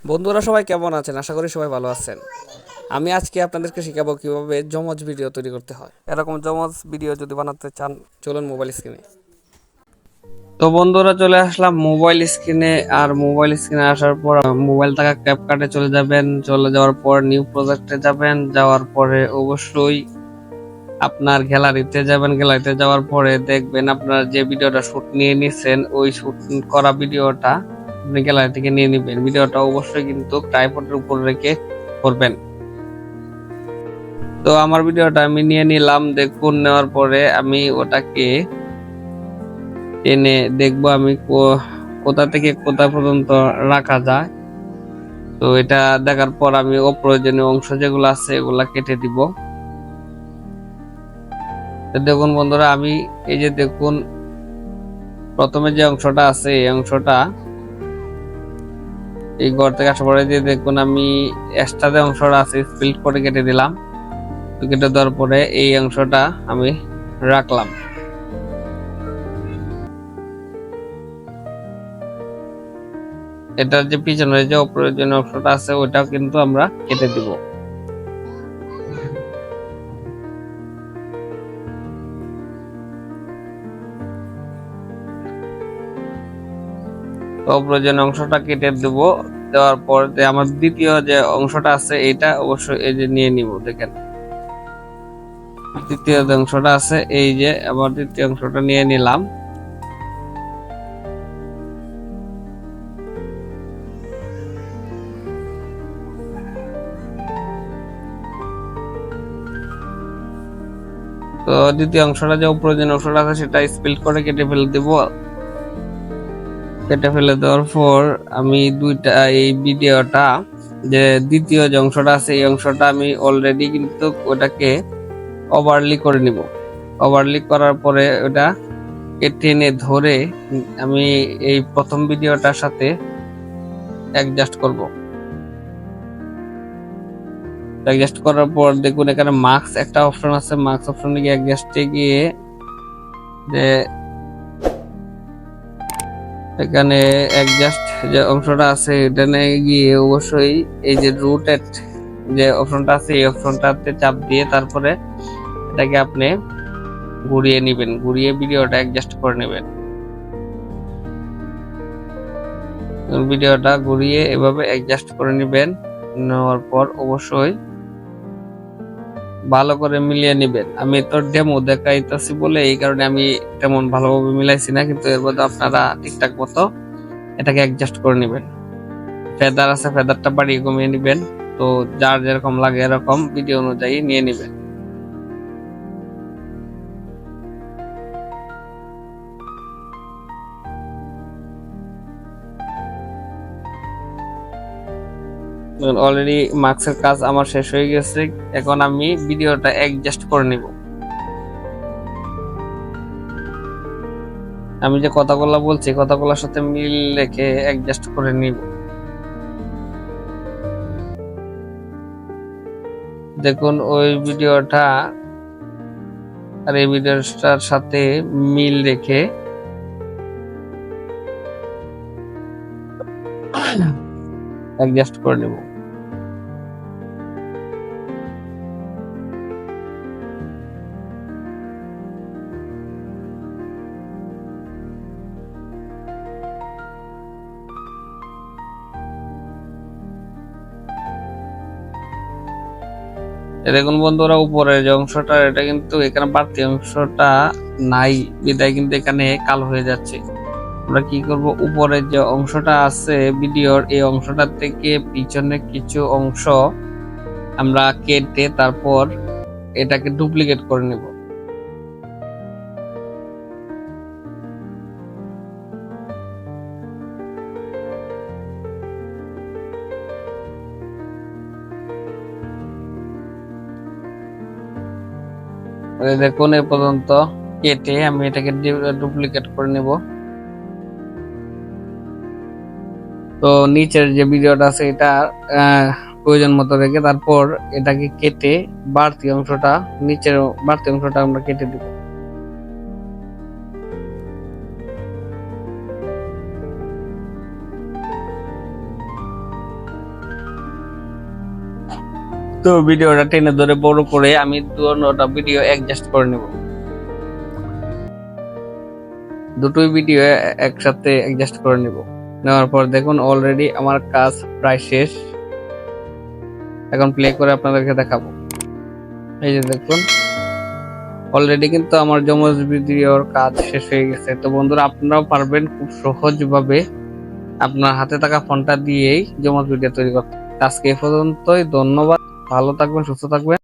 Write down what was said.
বন্ধুরা সবাই কেমন আছেন? আশা করি সবাই ভালো আছেন। আমি আজকে আপনাদেরকে শেখাবো কিভাবে জমজ ভিডিও তৈরি করতে হয়। এরকম জমজ ভিডিও যদি বানাতে চান, চলুন মোবাইল স্ক্রিনে। তো বন্ধুরা চলে আসলাম মোবাইল স্ক্রিনে। আর মোবাইল স্ক্রিনে আসার পর মোবাইল থাকা ক্যাপকাটে চলে যাবেন। চলে যাওয়ার পর নিউ প্রজেক্টে যাবেন। যাওয়ার পরে অবশ্যই আপনার গ্যালারিতে যাবেন। গ্যালারিতে যাওয়ার পরে দেখবেন আপনার যে ভিডিওটা শুট নিয়ে নিছেন, ওই শুট করা ভিডিওটা আপনি গ্যালারি থেকে নিয়ে নিবেন। ভিডিওটা অবশ্যই কিন্তু ট্রাইপডের উপর রেখে করবেন। তো আমার ভিডিওটা আমি নিয়ে নিলাম। দেখুন, নেওয়ার পরে আমি ওটাকে টেনে দেখবো আমি কোথা থেকে কোথা পর্যন্ত রাখা যায়। তো এটা দেখার পর আমি অপ্রয়োজনীয় অংশ যেগুলো আছে এগুলা কেটে দিব। দেখুন বন্ধুরা, আমি এই যে দেখুন প্রথমে যে অংশটা আছে এই অংশটা এই ঘর থেকে আসার পরে দিয়ে দেখুন আমি এক্সট্রা যে অংশটা আছে স্প্লিট করে কেটে দিলাম। কেটে দেওয়ার পরে এই অংশটা আমি রাখলাম। এটার যে পিছনের যে অপ্রয়োজনীয় অংশটা আছে ওইটাও কিন্তু আমরা কেটে দিব। অপ্রয়োজনীয় অংশটা কেটে দেব। দেওয়ার পর আমার দ্বিতীয় যে অংশটা আছে এটা অবশ্যই এই যে নিয়ে নিব। দেখেন দ্বিতীয় যে অংশটা আছে এই যে আবার দ্বিতীয় অংশটা নিয়ে নিলাম। তো দ্বিতীয় অংশটা যে অপ্রয়োজনীয় অংশটা আছে সেটা স্প্লিট করে কেটে ফেলে দেব। কেটে ফেলে দেওয়ার পর আমি এই ভিডিওটা যে দ্বিতীয় যে অংশটা আছে এই অংশটা আমি অলরেডি কিন্তু ওটাকে ওভারলি করে নিব। ওভারলি করার পরে ওটা টেনে ধরে আমি এই প্রথম ভিডিওটার সাথে অ্যাডজাস্ট করব। অ্যাডজাস্ট করার পর দেখুন এখানে মার্কস একটা অপশন আছে। মার্কস অপশনে গিয়ে অ্যাডজাস্টে গিয়ে যে এখানে অ্যাডজাস্ট যে অংশটা আছে এখানে গিয়ে অবশ্যই এই যে রুটেড যে অপশনটা আছে এই অপশনটাতে চাপ দিয়ে তারপরে এটাকে আপনি ঘুরিয়ে নেবেন। ঘুরিয়ে ভিডিওটা অ্যাডজাস্ট করে নেবেন। ভিডিওটা ঘুরিয়ে এভাবে অ্যাডজাস্ট করে নেবেন। নেওয়ার পর অবশ্যই ভালো করে মিলিয়ে নেবেন। আমি তো ডেমো দেখাইতেছি বলে এই কারণে আমি তেমন ভালোভাবে মিলাইছি না, কিন্তু এর মধ্যে আপনারা ঠিকঠাক মতো এটাকে অ্যাডজাস্ট করে নেবেন। ফেদার আছে, ফেদারটা বাড়িয়ে কমিয়ে নেবেন। তো যার যেরকম লাগে এরকম ভিডিও অনুযায়ী নিয়ে নেবেন। অলরেডি মার্কসের কাজ আমার শেষ হয়ে গেছে। এখন আমি ভিডিওটা অ্যাডজাস্ট করে নিব। আমি যে কথাগুলো বলছি কথাগুলোর সাথে মিল রেখে অ্যাডজাস্ট করে নিব। দেখুন ওই ভিডিওটা আর এই ভিডিওটার সাথে মিল রেখে অ্যাডজাস্ট করে নেব। দেখুন বন্ধুরা উপরের যে অংশটা এটা কিন্তু এখানে বাড়তি অংশটা নাই বিদায় কিন্তু এখানে কালো হয়ে যাচ্ছে। আমরা কি করব, উপরের যে অংশটা আছে ভিডিওর এই অংশটা থেকে পিছনে কিছু অংশ আমরা কেটে তারপর এটাকে ডুপ্লিকেট করে নেব। দেখুন এ পর্যন্ত কেটে আমি এটাকে ডুপ্লিকেট করে নেব। তো নিচের যে ভিডিওটা আছে এটা প্রয়োজন মতো রেখে তারপর এটাকে কেটে বাড়তি অংশটা নিচের বাড়তি অংশটা আমরা কেটে দিব। তো ভিডিওটা টেনে ধরে বড় করে আমি দুটোটা ভিডিও অ্যাডজাস্ট করে নেব। দুটোই ভিডিও একসাথে অ্যাডজাস্ট করে নেব। নেওয়ার পর দেখুন অলরেডি আমার কাজ প্রায় শেষ। এখন প্লে করে আপনাদেরকে দেখাবো। এই যে দেখুন অলরেডি কিন্তু আমার যমজ ভিডিওর কাজ শেষ হয়ে গেছে। তো বন্ধুরা আপনারাও পারবেন খুব সহজভাবে আপনার হাতে থাকা ফোনটা দিয়েই যমজ ভিডিও তৈরি করতে। আজকে এই পর্যন্তই, ধন্যবাদ, ভালো থাকবেন, সুস্থ থাকবেন।